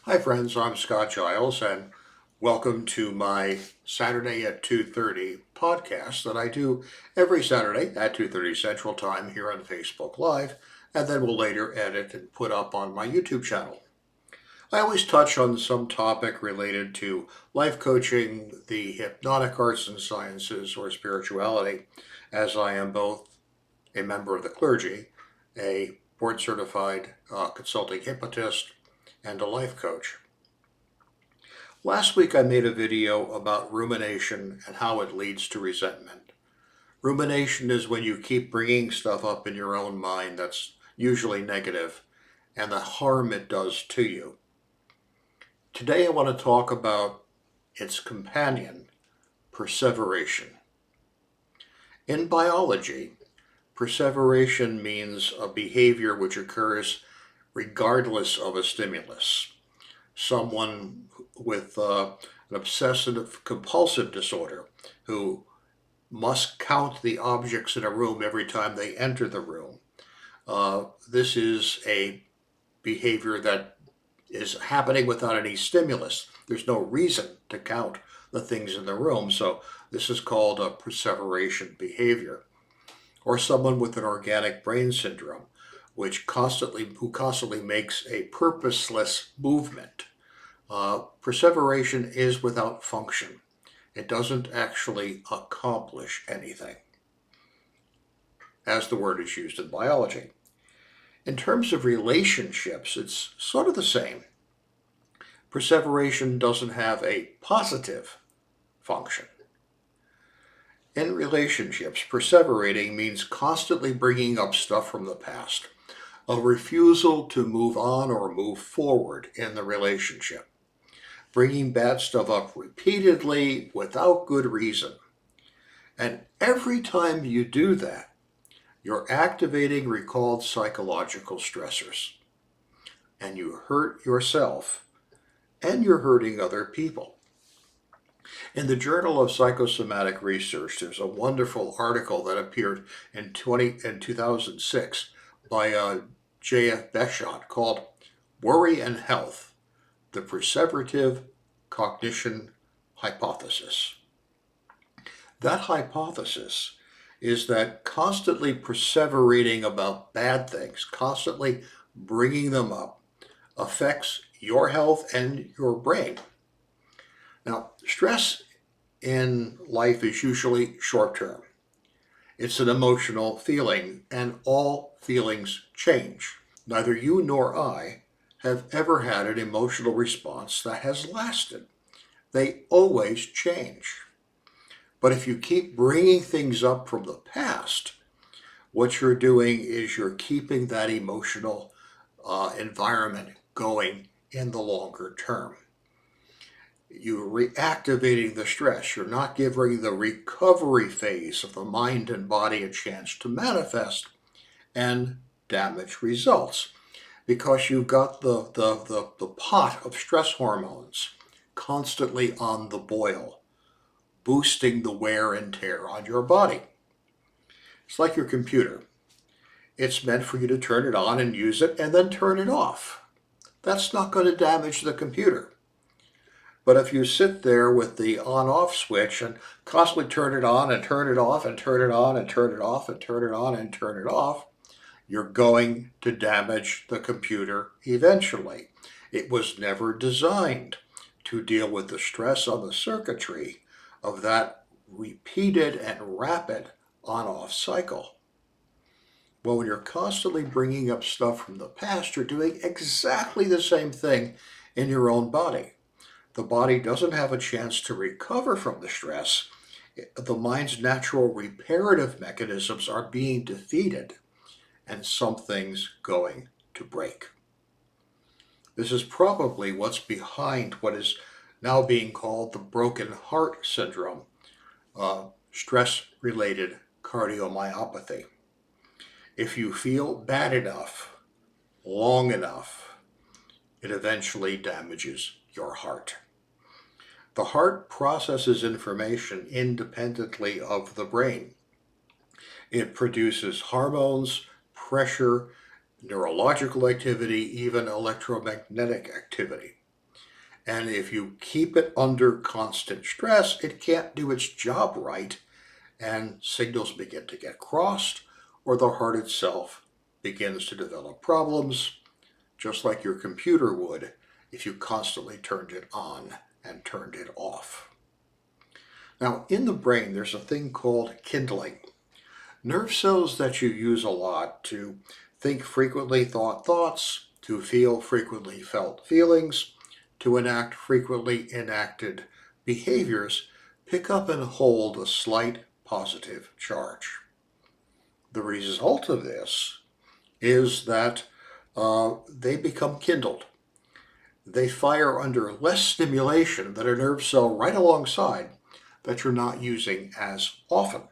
Hi friends, I'm Scott Giles and welcome to my Saturday at 2:30 podcast that I do every Saturday at 2:30 Central Time here on Facebook Live, and then will later edit and put up on my YouTube channel. I always touch on some topic related to life coaching, the hypnotic arts and sciences, or spirituality, as I am both a member of the clergy, a board certified consulting hypnotist, and a life coach. Last week I made a video about rumination and how it leads to resentment. Rumination is when you keep bringing stuff up in your own mind that's usually negative and the harm it does to you. Today I want to talk about its companion, perseveration. In biology, perseveration means a behavior which occurs regardless of a stimulus. Someone with an obsessive compulsive disorder who must count the objects in a room every time they enter the room. This is a behavior that is happening without any stimulus. There's no reason to count the things in the room, so this is called a perseveration behavior. Or someone with an organic brain syndrome, who constantly makes a purposeless movement. Perseveration is without function. It doesn't actually accomplish anything, as the word is used in biology. In terms of relationships, it's sort of the same. Perseveration doesn't have a positive function. In relationships, perseverating means constantly bringing up stuff from the past, a refusal to move on or move forward in the relationship, bringing bad stuff up repeatedly without good reason. And every time you do that, you're activating recalled psychological stressors. And you hurt yourself, and you're hurting other people. In the Journal of Psychosomatic Research, there's a wonderful article that appeared in 2006 by J.F. Beshot called Worry and Health, the Perseverative Cognition Hypothesis. That hypothesis is that constantly perseverating about bad things, constantly bringing them up, affects your health and your brain. Now, stress in life is usually short term. It's an emotional feeling, and all feelings change. Neither you nor I have ever had an emotional response that has lasted. They always change. But if you keep bringing things up from the past, what you're doing is you're keeping that emotional environment going in the longer term. You're reactivating the stress. You're not giving the recovery phase of the mind and body a chance to manifest, and damage results because you've got the pot of stress hormones constantly on the boil, boosting the wear and tear on your body. It's like your computer. It's meant for you to turn it on and use it and then turn it off. That's not going to damage the computer. But if you sit there with the on-off switch and constantly turn it on and turn it off and turn it on and turn it off and turn it on and turn it off, you're going to damage the computer eventually. It was never designed to deal with the stress on the circuitry of that repeated and rapid on-off cycle. Well, when you're constantly bringing up stuff from the past, you're doing exactly the same thing in your own body. The body doesn't have a chance to recover from the stress. The mind's natural reparative mechanisms are being defeated, and something's going to break. This is probably what's behind what is now being called the broken heart syndrome, stress-related cardiomyopathy. If you feel bad enough, long enough, it eventually damages your heart. The heart processes information independently of the brain. It produces hormones, pressure, neurological activity, even electromagnetic activity. And if you keep it under constant stress, it can't do its job right, and signals begin to get crossed, or the heart itself begins to develop problems, just like your computer would if you constantly turned it on and turned it off. Now, in the brain, there's a thing called kindling. Nerve cells that you use a lot to think frequently thought thoughts, to feel frequently felt feelings, to enact frequently enacted behaviors, pick up and hold a slight positive charge. The result of this is that they become kindled. They fire under less stimulation than a nerve cell right alongside that you're not using as often.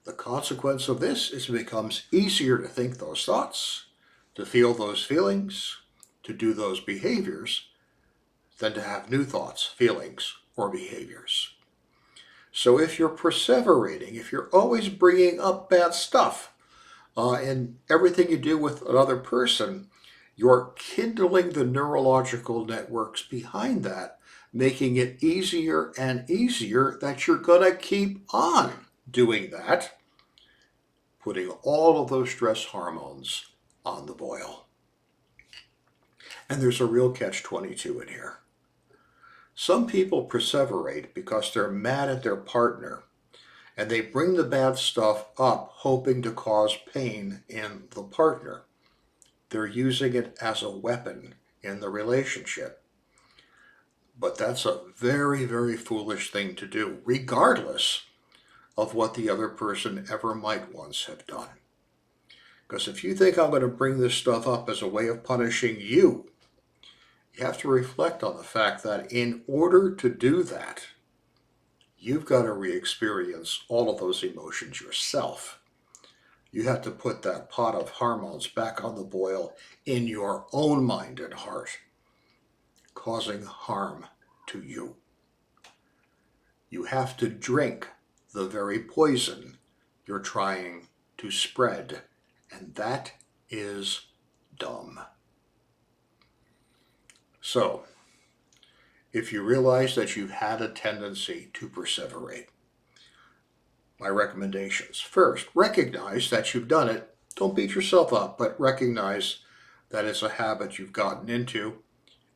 The consequence of this is it becomes easier to think those thoughts, to feel those feelings, to do those behaviors, than to have new thoughts, feelings, or behaviors. So if you're perseverating, if you're always bringing up bad stuff in everything you do with another person, you're kindling the neurological networks behind that, making it easier and easier that you're going to keep on doing that, putting all of those stress hormones on the boil. And there's a real catch-22 in here. Some people perseverate because they're mad at their partner, and they bring the bad stuff up hoping to cause pain in the partner. They're using it as a weapon in the relationship. But that's a very, very foolish thing to do, regardless of what the other person ever might once have done. Because if you think I'm going to bring this stuff up as a way of punishing you, you have to reflect on the fact that in order to do that, you've got to re-experience all of those emotions yourself. You have to put that pot of hormones back on the boil in your own mind and heart, causing harm to you. You have to drink the very poison you're trying to spread, and that is dumb. So, if you realize that you've had a tendency to perseverate, my recommendations. First, recognize that you've done it. Don't beat yourself up, but recognize that it's a habit you've gotten into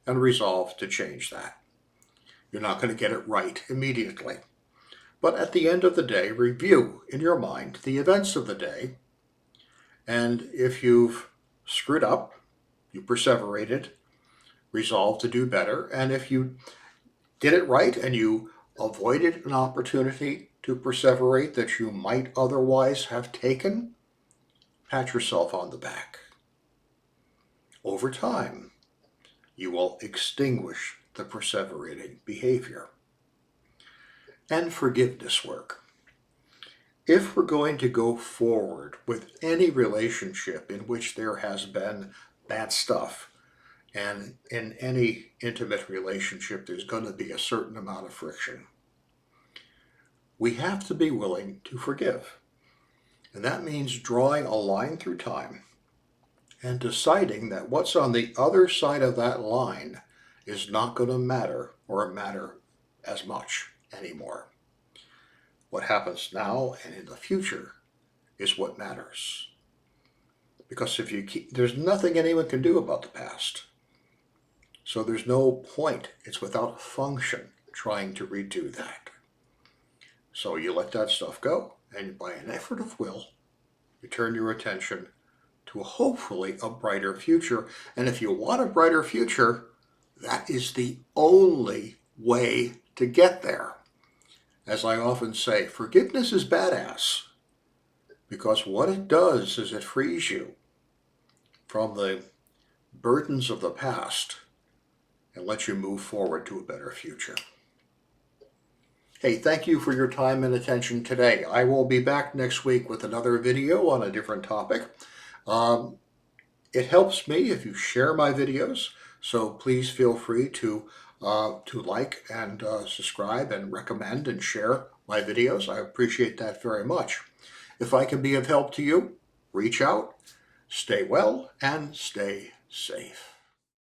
and resolve to change that. You're not going to get it right immediately. But at the end of the day, review in your mind the events of the day. And if you've screwed up, you perseverated, resolve to do better. And if you did it right and you avoided an opportunity to perseverate that you might otherwise have taken, pat yourself on the back. Over time, you will extinguish the perseverating behavior. And forgiveness work. If we're going to go forward with any relationship in which there has been bad stuff, and in any intimate relationship there's going to be a certain amount of friction, we have to be willing to forgive. And that means drawing a line through time and deciding that what's on the other side of that line is not going to matter or matter as much anymore. What happens now and in the future is what matters. Because if you there's nothing anyone can do about the past. So there's no point. It's without function trying to redo that. So you let that stuff go, and by an effort of will, you turn your attention to hopefully a brighter future. And if you want a brighter future, that is the only way to get there. As I often say, forgiveness is badass, because what it does is it frees you from the burdens of the past and lets you move forward to a better future. Hey, thank you for your time and attention today. I will be back next week with another video on a different topic. It helps me if you share my videos, so please feel free to like and subscribe and recommend and share my videos. I appreciate that very much. If I can be of help to you, reach out, stay well, and stay safe.